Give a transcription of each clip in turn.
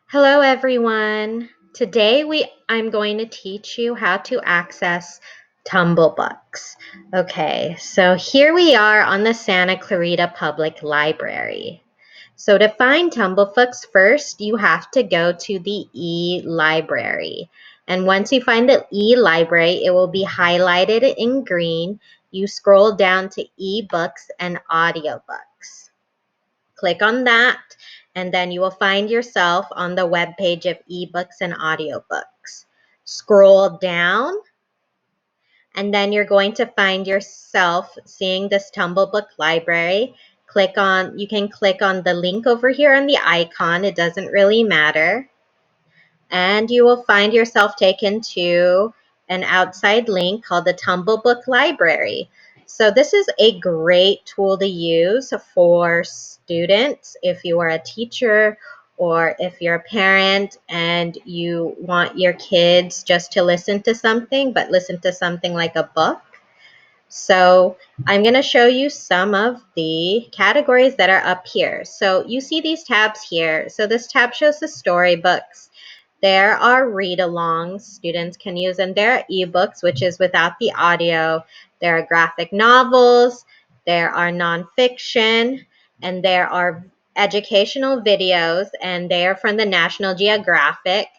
Hello everyone. I'm going to teach you how to access Tumblebooks. Okay, so here we are on the Santa Clarita Public Library. So to find Tumblebooks first, you have to go to the e-library. And once you find the e-library, it will be highlighted in green. You scroll down to ebooks and audiobooks. Click on that, and then you will find yourself on the web page of ebooks and audiobooks. Scroll down, and then you're going to find yourself seeing this Tumblebook library. You can click on the link over here on the icon. It doesn't really matter. And you will find yourself taken to an outside link called the Tumblebook Library. So this is a great tool to use for students if you are a teacher or if you're a parent and you want your kids just to listen to something, but listen to something like a book. So I'm going to show you some of the categories that are up here. So you see these tabs here. So this tab shows the storybooks. There are read-alongs students can use, and there are ebooks, which is without the audio. There are graphic novels, there are nonfiction, and there are educational videos, and they are from the National Geographic.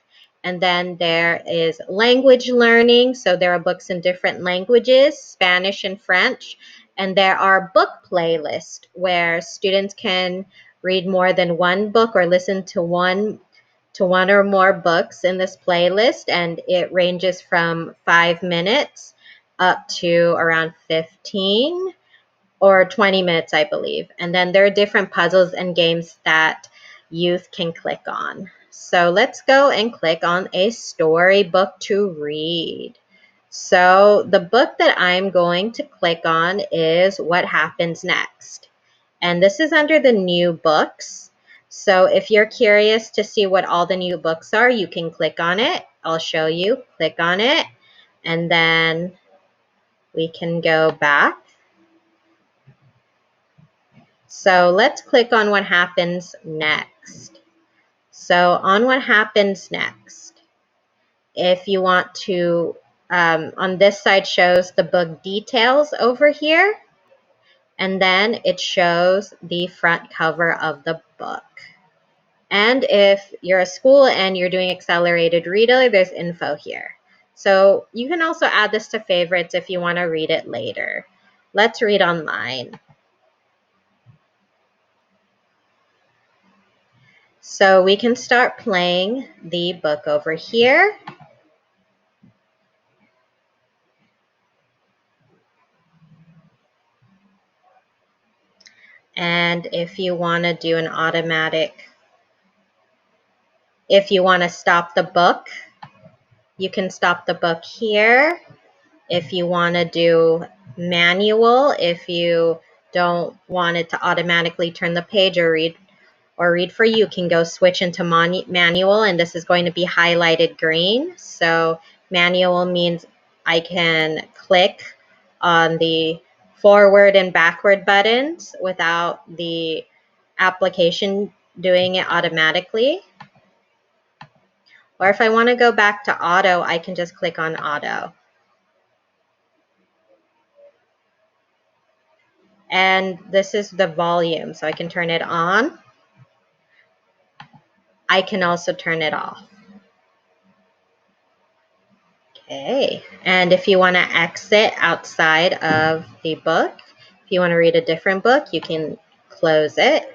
And then there is language learning, so there are books in different languages, Spanish and French. And there are book playlists where students can read more than one book or listen to one or more books in this playlist, and it ranges from 5 minutes up to around 15 or 20 minutes, I believe. And then there are different puzzles and games that youth can click on. So let's go and click on a storybook to read. So the book that I'm going to click on is What Happens Next. And this is under the new books. So if you're curious to see what all the new books are, you can click on it. I'll show you. Click on it. And then we can go back. So let's click on What Happens Next. So on What Happens Next, if you want to, on this side shows the book details over here. And then it shows the front cover of the book. And if you're a school and you're doing accelerated reader, there's info here. So you can also add this to favorites if you want to read it later. Let's read online. So we can start playing the book over here. And if you want to do an automatic, if you want to stop the book, you can stop the book here. If you want to do manual, if you don't want it to automatically turn the page or read for you, can go switch into manual, and this is going to be highlighted green. So manual means I can click on the forward and backward buttons without the application doing it automatically. Or if I want to go back to auto, I can just click on auto. And this is the volume, so I can turn it on. I can also turn it off. Okay, and if you want to exit outside of the book, if you want to read a different book, you can close it.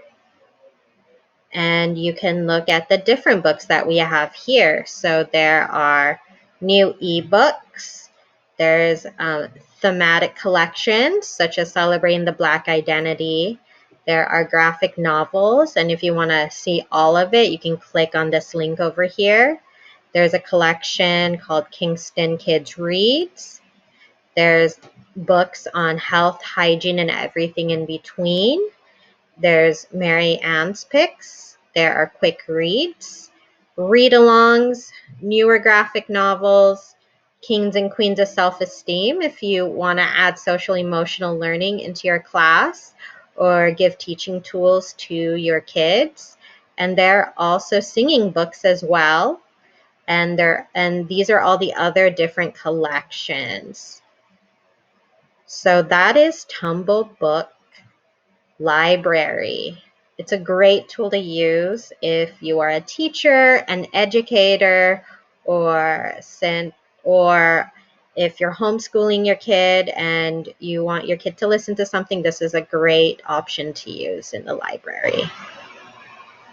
And you can look at the different books that we have here. So there are new ebooks. There's thematic collections, such as Celebrating the Black Identity. There are graphic novels, and if you want to see all of it, you can click on this link over here. There's a collection called Kingston Kids Reads. There's books on health, hygiene, and everything in between. There's Mary Ann's Picks. There are quick reads, read-alongs, newer graphic novels, Kings and Queens of Self-Esteem if you want to add social emotional learning into your class or give teaching tools to your kids. and they're also singing books as well. And these are all the other different collections. So that is Tumblebook Library. It's a great tool to use if you are a teacher, an educator, or if you're homeschooling your kid and you want your kid to listen to something. This is a great option to use in the library.